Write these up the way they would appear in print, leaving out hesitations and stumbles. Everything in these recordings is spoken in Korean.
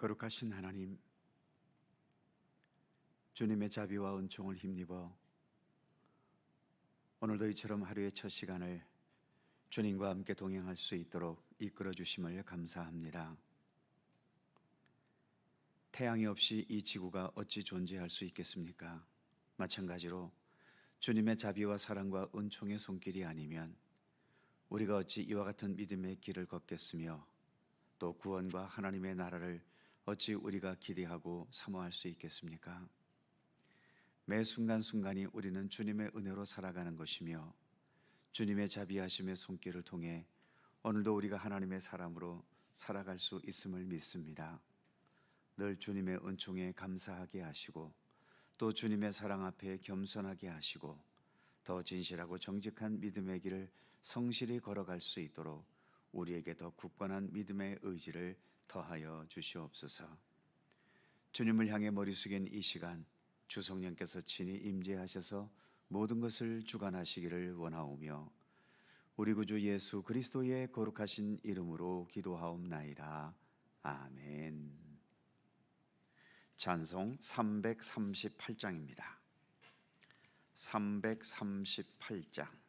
거룩하신 하나님, 주님의 자비와 은총을 힘입어 오늘도 이처럼 하루의 첫 시간을 주님과 함께 동행할 수 있도록 이끌어 주심을 감사합니다. 태양이 없이 이 지구가 어찌 존재할 수 있겠습니까? 마찬가지로 주님의 자비와 사랑과 은총의 손길이 아니면 우리가 어찌 이와 같은 믿음의 길을 걷겠으며 또 구원과 하나님의 나라를 어찌 우리가 기대하고 사모할 수 있겠습니까? 매 순간순간이 우리는 주님의 은혜로 살아가는 것이며 주님의 자비하심의 손길을 통해 오늘도 우리가 하나님의 사람으로 살아갈 수 있음을 믿습니다. 늘 주님의 은총에 감사하게 하시고 또 주님의 사랑 앞에 겸손하게 하시고 더 진실하고 정직한 믿음의 길을 성실히 걸어갈 수 있도록 우리에게 더 굳건한 믿음의 의지를 더하여 주시옵소서. 주님을 향해 머리 숙인 이 시간 주 성령께서 친히 임재하셔서 모든 것을 주관하시기를 원하오며 우리 구주 예수 그리스도의 거룩하신 이름으로 기도하옵나이다. 아멘. 찬송 338장입니다. 338장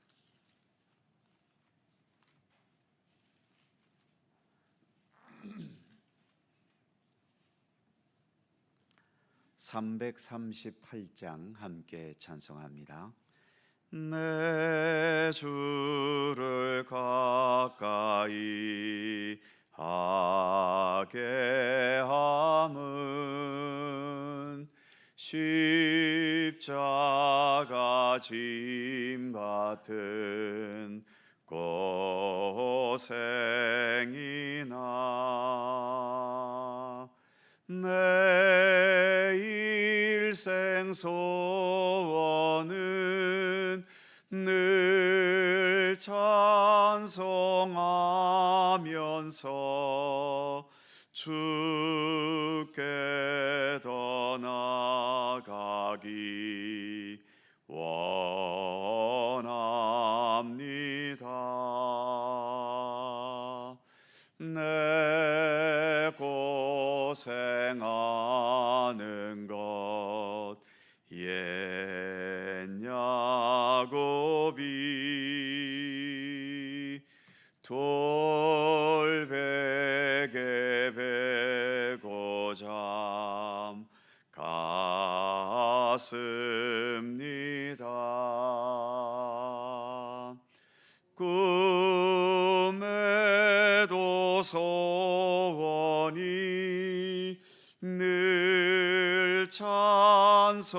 338장 함께 찬송합니다. 내 주를 가까이 하게 함은 십자가 짐 같은 고생이나 내 일생 소원은 늘 찬송하면서 주께 더 나아가기 원합니다. 내 고생하는 것 옛 야곱이 돌베개 베고 잠 갔습니다. 꿈에도 소원이 늘 찬송하면서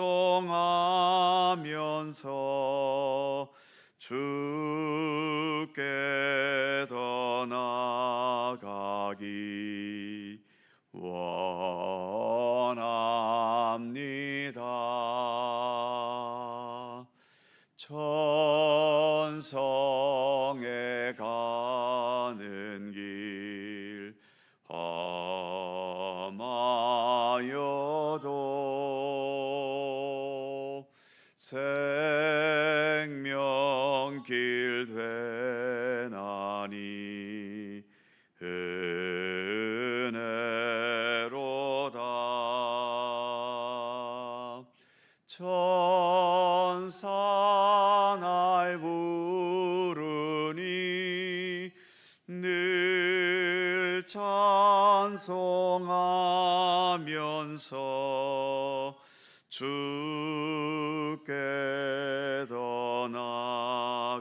주께 더 나아가기 원합니다. 천성에 가는 길 험하여도 생명길 되나니 은혜로다. 천사 날 부르니 늘 찬송하면서 주께 더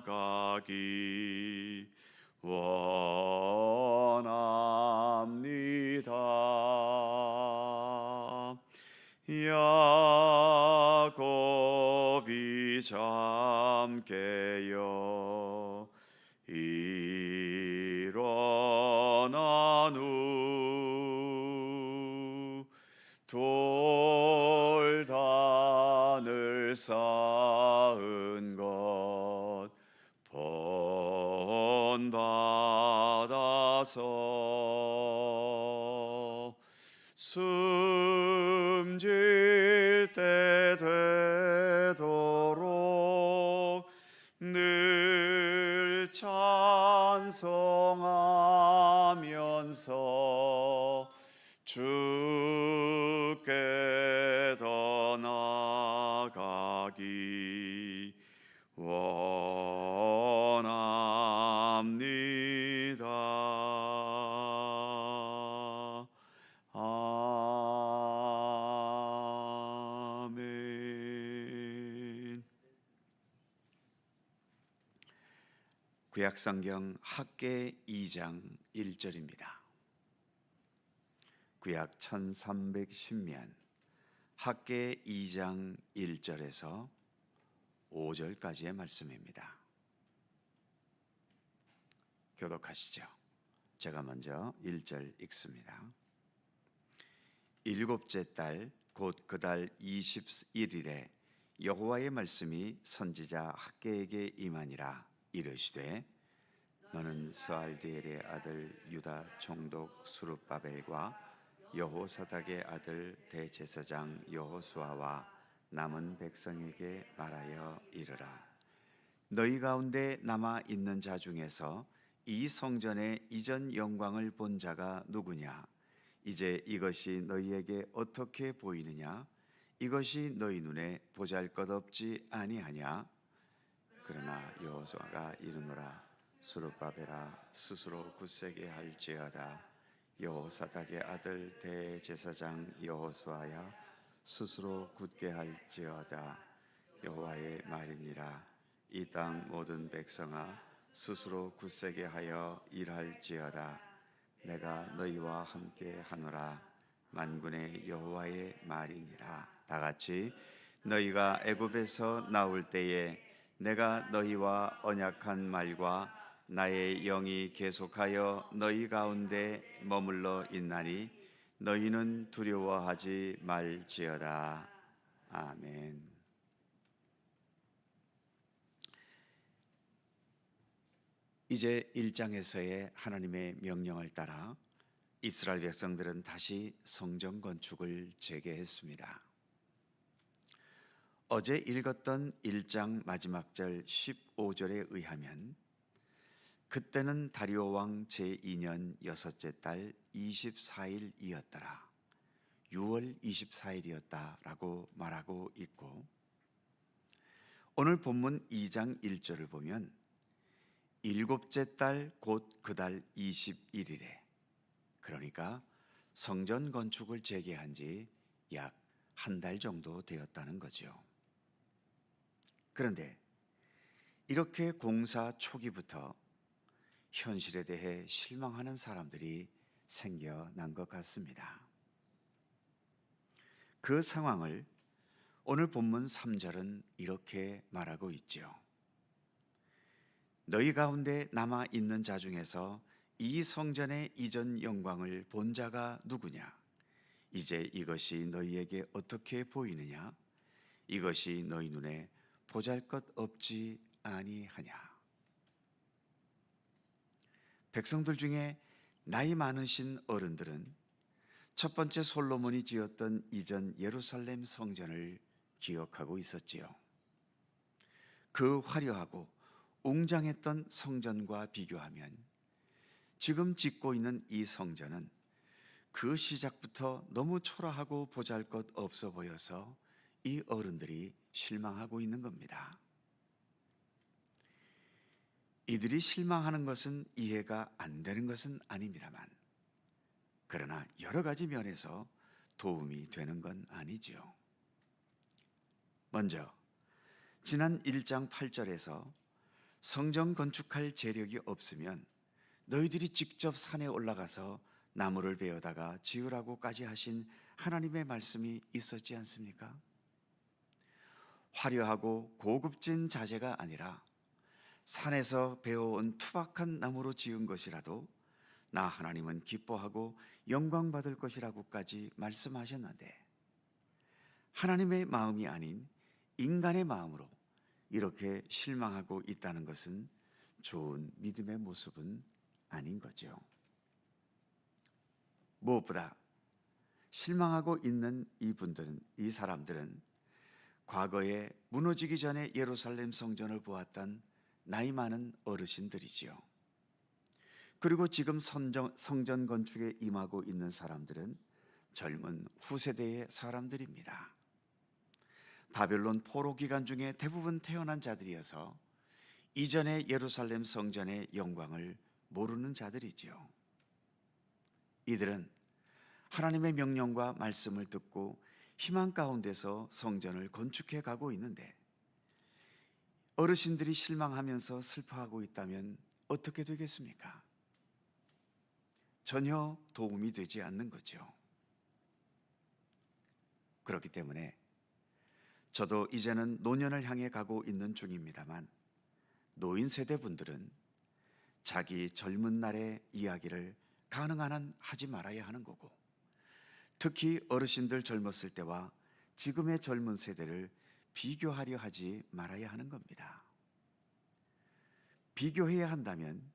나아가기 원합니다. 야곱이 잠 깨어 일어난 후 돌단을 쌓은 것 본받아서 숨질 때 되도록 늘 찬송하면서 주 구약성경 학개 2장 1절입니다. 구약 1310면 학개 2장 1절에서 5절까지의 말씀입니다. 교독하시죠. 제가 먼저 1절 읽습니다. 일곱째 달 곧 그 달 21일에 여호와의 말씀이 선지자 학개에게 임하니라. 이르시되 너는 스알디엘의 아들 유다 총독 수룹바벨과 여호사닥의 아들 대제사장 여호수아와 남은 백성에게 말하여 이르라. 너희 가운데 남아 있는 자 중에서 이 성전의 이전 영광을 본 자가 누구냐? 이제 이것이 너희에게 어떻게 보이느냐? 이것이 너희 눈에 보잘것없지 아니하냐? 그러나 여호수아가 이르노라. 수룹바벨아 스스로 굳세게 할지어다. 여호사닥의 아들 대제사장 여호수아야 스스로 굳게 할지어다. 여호와의 말이니라. 이 땅 모든 백성아 스스로 굳세게 하여 일할지어다. 내가 너희와 함께 하노라. 만군의 여호와의 말이니라. 다 같이 너희가 애굽에서 나올 때에 내가 너희와 언약한 말과 나의 영이 계속하여 너희 가운데 머물러 있나니 너희는 두려워하지 말지어다. 아멘. 이제 1장에서의 하나님의 명령을 따라 이스라엘 백성들은 다시 성전 건축을 재개했습니다. 어제 읽었던 1장 마지막 절 15절에 의하면 그때는 다리오 왕 제2년 여섯째 달 24일이었더라. 6월 24일이었다라고 말하고 있고, 오늘 본문 2장 1절을 보면 일곱째 달 곧 그 달 21일에, 그러니까 성전 건축을 재개한 지 약 한 달 정도 되었다는 거죠. 그런데 이렇게 공사 초기부터 현실에 대해 실망하는 사람들이 생겨난 것 같습니다. 그 상황을 오늘 본문 3절은 이렇게 말하고 있죠. 너희 가운데 남아 있는 자 중에서 이 성전의 이전 영광을 본 자가 누구냐? 이제 이것이 너희에게 어떻게 보이느냐? 이것이 너희 눈에 보잘것없지 아니하냐? 백성들 중에 나이 많으신 어른들은 첫 번째 솔로몬이 지었던 이전 예루살렘 성전을 기억하고 있었지요. 그 화려하고 웅장했던 성전과 비교하면 지금 짓고 있는 이 성전은 그 시작부터 너무 초라하고 보잘것없어 보여서 이 어른들이 실망하고 있는 겁니다. 이들이 실망하는 것은 이해가 안 되는 것은 아닙니다만, 그러나 여러 가지 면에서 도움이 되는 건 아니지요. 먼저 지난 1장 8절에서 성전 건축할 재력이 없으면 너희들이 직접 산에 올라가서 나무를 베어다가 지으라고까지 하신 하나님의 말씀이 있었지 않습니까? 화려하고 고급진 자재가 아니라 산에서 베어온 투박한 나무로 지은 것이라도 나 하나님은 기뻐하고 영광받을 것이라고까지 말씀하셨는데, 하나님의 마음이 아닌 인간의 마음으로 이렇게 실망하고 있다는 것은 좋은 믿음의 모습은 아닌 거죠. 무엇보다 실망하고 있는 이 사람들은 과거에 무너지기 전에 예루살렘 성전을 보았던 나이 많은 어르신들이지요. 그리고 지금 성전 건축에 임하고 있는 사람들은 젊은 후세대의 사람들입니다. 바벨론 포로 기간 중에 대부분 태어난 자들이어서 이전의 예루살렘 성전의 영광을 모르는 자들이지요. 이들은 하나님의 명령과 말씀을 듣고 희망 가운데서 성전을 건축해 가고 있는데, 어르신들이 실망하면서 슬퍼하고 있다면 어떻게 되겠습니까? 전혀 도움이 되지 않는 거죠. 그렇기 때문에 저도 이제는 노년을 향해 가고 있는 중입니다만, 노인 세대 분들은 자기 젊은 날의 이야기를 가능한 한 하지 말아야 하는 거고, 특히 어르신들 젊었을 때와 지금의 젊은 세대를 비교하려 하지 말아야 하는 겁니다. 비교해야 한다면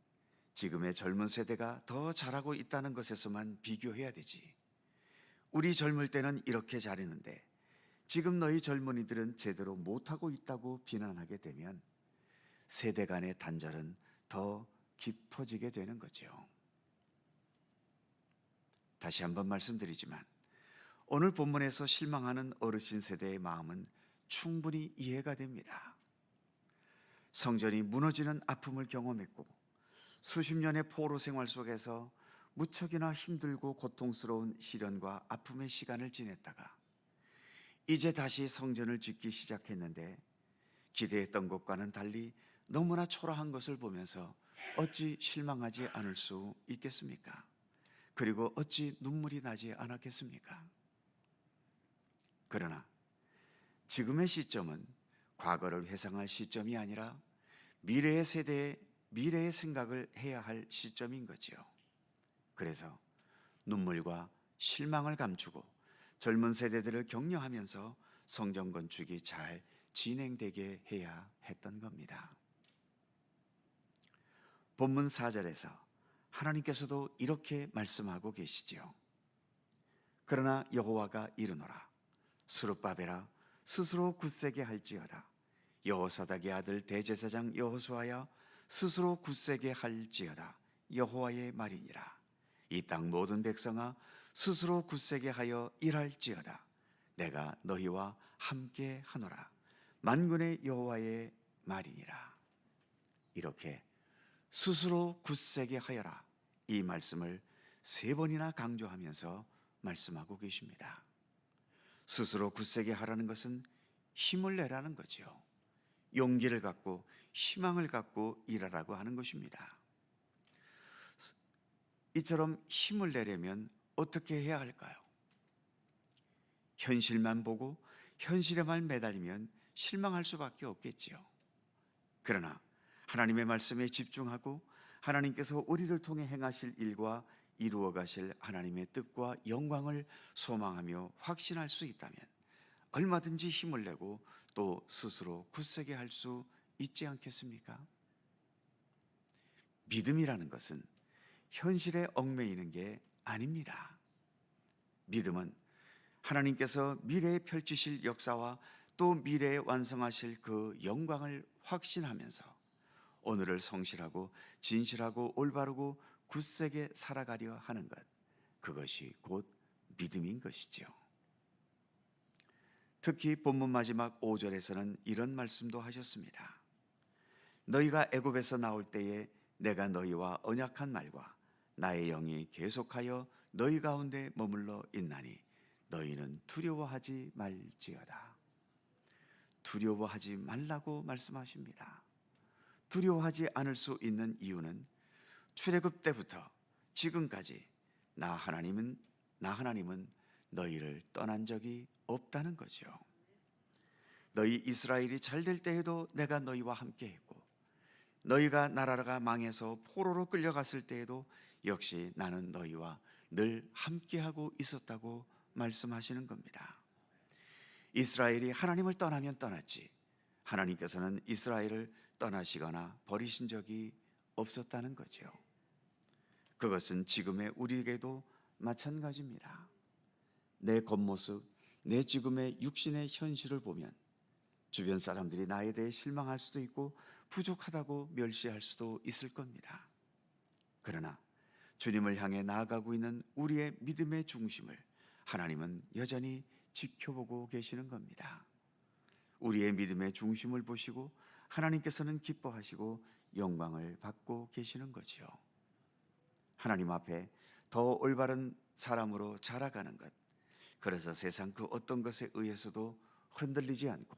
지금의 젊은 세대가 더 잘하고 있다는 것에서만 비교해야 되지, 우리 젊을 때는 이렇게 잘했는데 지금 너희 젊은이들은 제대로 못하고 있다고 비난하게 되면 세대 간의 단절은 더 깊어지게 되는 거죠. 다시 한번 말씀드리지만, 오늘 본문에서 실망하는 어르신 세대의 마음은 충분히 이해가 됩니다. 성전이 무너지는 아픔을 경험했고 수십 년의 포로 생활 속에서 무척이나 힘들고 고통스러운 시련과 아픔의 시간을 지냈다가 이제 다시 성전을 짓기 시작했는데 기대했던 것과는 달리 너무나 초라한 것을 보면서 어찌 실망하지 않을 수 있겠습니까? 그리고 어찌 눈물이 나지 않았겠습니까? 그러나 지금의 시점은 과거를 회상할 시점이 아니라 미래의 세대의 미래의 생각을 해야 할 시점인 거지요. 그래서 눈물과 실망을 감추고 젊은 세대들을 격려하면서 성전 건축이 잘 진행되게 해야 했던 겁니다. 본문 4절에서 하나님께서도 이렇게 말씀하고 계시지요. 그러나 여호와가 이르노라, 스룹바벨아 스스로 굳세게 할지어다. 여호사닥의 아들 대제사장 여호수아야 스스로 굳세게 할지어다. 여호와의 말이니라. 이 땅 모든 백성아 스스로 굳세게 하여 일할지어다. 내가 너희와 함께 하노라. 만군의 여호와의 말이니라. 이렇게 스스로 굳세게 하여라, 이 말씀을 3번이나 강조하면서 말씀하고 계십니다. 스스로 굳세게 하라는 것은 힘을 내라는 거죠. 용기를 갖고 희망을 갖고 일하라고 하는 것입니다. 이처럼 힘을 내려면 어떻게 해야 할까요? 현실만 보고 현실에만 매달리면 실망할 수밖에 없겠지요. 그러나 하나님의 말씀에 집중하고 하나님께서 우리를 통해 행하실 일과 이루어 가실 하나님의 뜻과 영광을 소망하며 확신할 수 있다면 얼마든지 힘을 내고 또 스스로 굳세게 할 수 있지 않겠습니까? 믿음이라는 것은 현실에 얽매이는 게 아닙니다. 믿음은 하나님께서 미래에 펼치실 역사와 또 미래에 완성하실 그 영광을 확신하면서 오늘을 성실하고 진실하고 올바르고 굳세게 살아가려 하는 것, 그것이 곧 믿음인 것이지요. 특히 본문 마지막 5절에서는 이런 말씀도 하셨습니다. 너희가 애굽에서 나올 때에 내가 너희와 언약한 말과 나의 영이 계속하여 너희 가운데 머물러 있나니 너희는 두려워하지 말지어다. 두려워하지 말라고 말씀하십니다. 두려워하지 않을 수 있는 이유는 출애굽 때부터 지금까지 나 하나님은 너희를 떠난 적이 없다는 거죠. 너희 이스라엘이 잘 될 때에도 내가 너희와 함께 했고 너희가 나라가 망해서 포로로 끌려갔을 때에도 역시 나는 너희와 늘 함께하고 있었다고 말씀하시는 겁니다. 이스라엘이 하나님을 떠나면 떠났지 하나님께서는 이스라엘을 떠나시거나 버리신 적이 없었다는 거죠. 그것은 지금의 우리에게도 마찬가지입니다. 내 겉모습, 내 지금의 육신의 현실을 보면 주변 사람들이 나에 대해 실망할 수도 있고 부족하다고 멸시할 수도 있을 겁니다. 그러나 주님을 향해 나아가고 있는 우리의 믿음의 중심을 하나님은 여전히 지켜보고 계시는 겁니다. 우리의 믿음의 중심을 보시고 하나님께서는 기뻐하시고 영광을 받고 계시는 거지요. 하나님 앞에 더 올바른 사람으로 자라가는 것, 그래서 세상 그 어떤 것에 의해서도 흔들리지 않고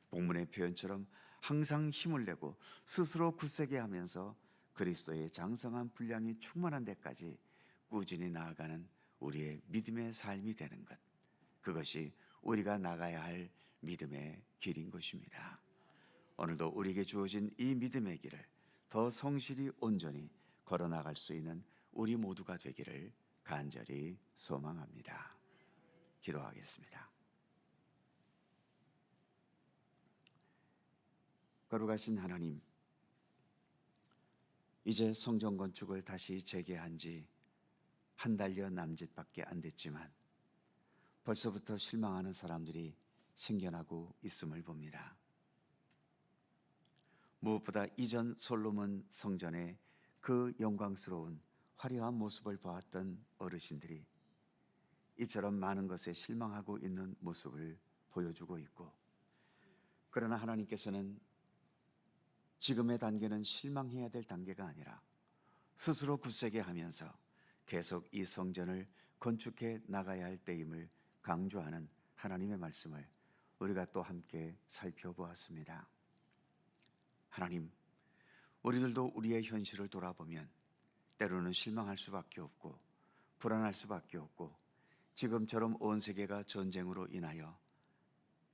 본문의 표현처럼 항상 힘을 내고 스스로 굳세게 하면서 그리스도의 장성한 분량이 충만한 데까지 꾸준히 나아가는 우리의 믿음의 삶이 되는 것, 그것이 우리가 나가야 할 믿음의 길인 것입니다. 오늘도 우리에게 주어진 이 믿음의 길을 더 성실히 온전히 걸어나갈 수 있는 우리 모두가 되기를 간절히 소망합니다. 기도하겠습니다. 거룩하신 하나님, 이제 성전 건축을 다시 재개한 지 한 달여 남짓밖에 안 됐지만 벌써부터 실망하는 사람들이 생겨나고 있음을 봅니다. 무엇보다 이전 솔로몬 성전의 그 영광스러운 화려한 모습을 보았던 어르신들이 이처럼 많은 것에 실망하고 있는 모습을 보여주고 있고, 그러나 하나님께서는 지금의 단계는 실망해야 될 단계가 아니라 스스로 굳세게 하면서 계속 이 성전을 건축해 나가야 할 때임을 강조하는 하나님의 말씀을 우리가 또 함께 살펴보았습니다. 하나님, 우리들도 우리의 현실을 돌아보면 때로는 실망할 수밖에 없고 불안할 수밖에 없고, 지금처럼 온 세계가 전쟁으로 인하여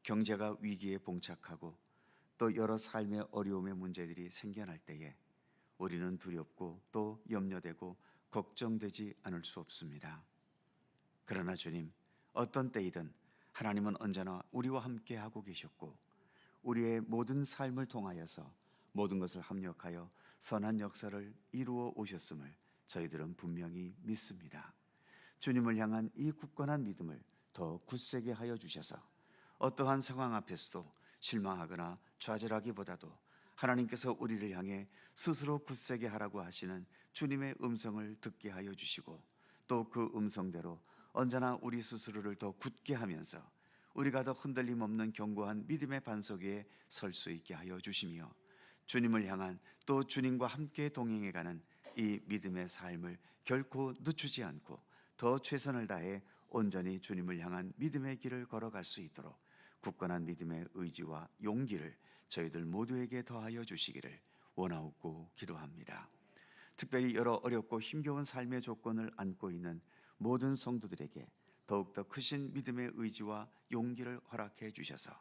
경제가 위기에 봉착하고 또 여러 삶의 어려움의 문제들이 생겨날 때에 우리는 두렵고 또 염려되고 걱정되지 않을 수 없습니다. 그러나 주님, 어떤 때이든 하나님은 언제나 우리와 함께 하고 계셨고 우리의 모든 삶을 통하여서 모든 것을 합력하여 선한 역사를 이루어 오셨음을 저희들은 분명히 믿습니다. 주님을 향한 이 굳건한 믿음을 더 굳세게 하여 주셔서 어떠한 상황 앞에서도 실망하거나 좌절하기보다도 하나님께서 우리를 향해 스스로 굳세게 하라고 하시는 주님의 음성을 듣게 하여 주시고, 또 그 음성대로 언제나 우리 스스로를 더 굳게 하면서 우리가 더 흔들림 없는 견고한 믿음의 반석 위에 설 수 있게 하여 주시며, 주님을 향한 또 주님과 함께 동행해가는 이 믿음의 삶을 결코 늦추지 않고 더 최선을 다해 온전히 주님을 향한 믿음의 길을 걸어갈 수 있도록 굳건한 믿음의 의지와 용기를 저희들 모두에게 더하여 주시기를 원하옵고 기도합니다. 특별히 여러 어렵고 힘겨운 삶의 조건을 안고 있는 모든 성도들에게 더욱더 크신 믿음의 의지와 용기를 허락해 주셔서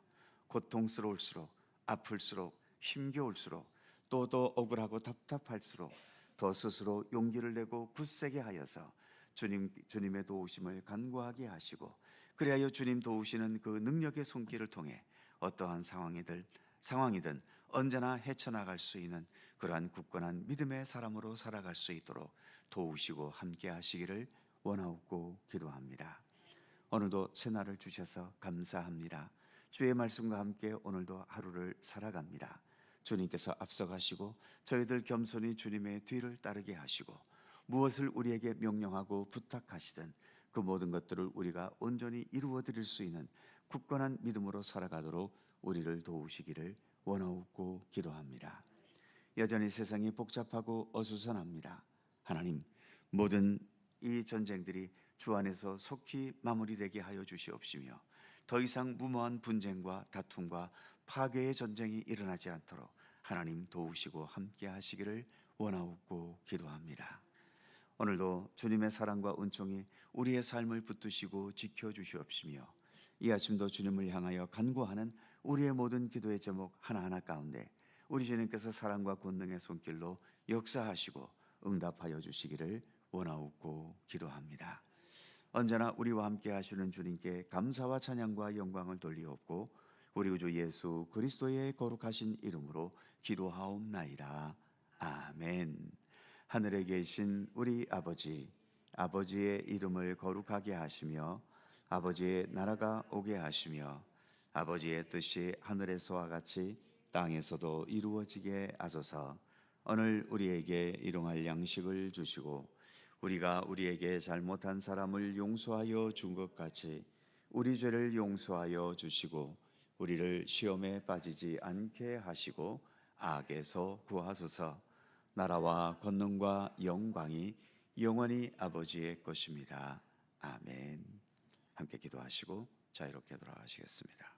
고통스러울수록, 아플수록, 힘겨울수록, 또 더 억울하고 답답할수록 더 스스로 용기를 내고 굳세게 하여서 주님의 도우심을 간구하게 하시고, 그리하여 주님 도우시는 그 능력의 손길을 통해 어떠한 상황이든 언제나 헤쳐나갈 수 있는 그러한 굳건한 믿음의 사람으로 살아갈 수 있도록 도우시고 함께 하시기를 원하옵고 기도합니다. 오늘도 새날을 주셔서 감사합니다. 주의 말씀과 함께 오늘도 하루를 살아갑니다. 주님께서 앞서가시고 저희들 겸손히 주님의 뒤를 따르게 하시고, 무엇을 우리에게 명령하고 부탁하시든 그 모든 것들을 우리가 온전히 이루어 드릴 수 있는 굳건한 믿음으로 살아가도록 우리를 도우시기를 원하옵고 기도합니다. 여전히 세상이 복잡하고 어수선합니다. 하나님, 모든 이 전쟁들이 주 안에서 속히 마무리되게 하여 주시옵시며, 더 이상 무모한 분쟁과 다툼과 파괴의 전쟁이 일어나지 않도록 하나님 도우시고 함께 하시기를 원하옵고 기도합니다. 오늘도 주님의 사랑과 은총이 우리의 삶을 붙드시고 지켜주시옵시며, 이 아침도 주님을 향하여 간구하는 우리의 모든 기도의 제목 하나하나 가운데 우리 주님께서 사랑과 권능의 손길로 역사하시고 응답하여 주시기를 원하옵고 기도합니다. 언제나 우리와 함께 하시는 주님께 감사와 찬양과 영광을 돌리옵고 우리 구주 예수 그리스도의 거룩하신 이름으로 기도하옵나이다. 아멘. 하늘에 계신 우리 아버지, 아버지의 이름을 거룩하게 하시며 아버지의 나라가 오게 하시며 아버지의 뜻이 하늘에서와 같이 땅에서도 이루어지게 하소서. 오늘 우리에게 일용할 양식을 주시고 우리가 우리에게 잘못한 사람을 용서하여 준 것 같이 우리 죄를 용서하여 주시고 우리를 시험에 빠지지 않게 하시고 악에서 구하소서. 나라와 권능과 영광이 영원히 아버지의 것입니다. 아멘. 함께 기도하시고 자유롭게 돌아가시겠습니다.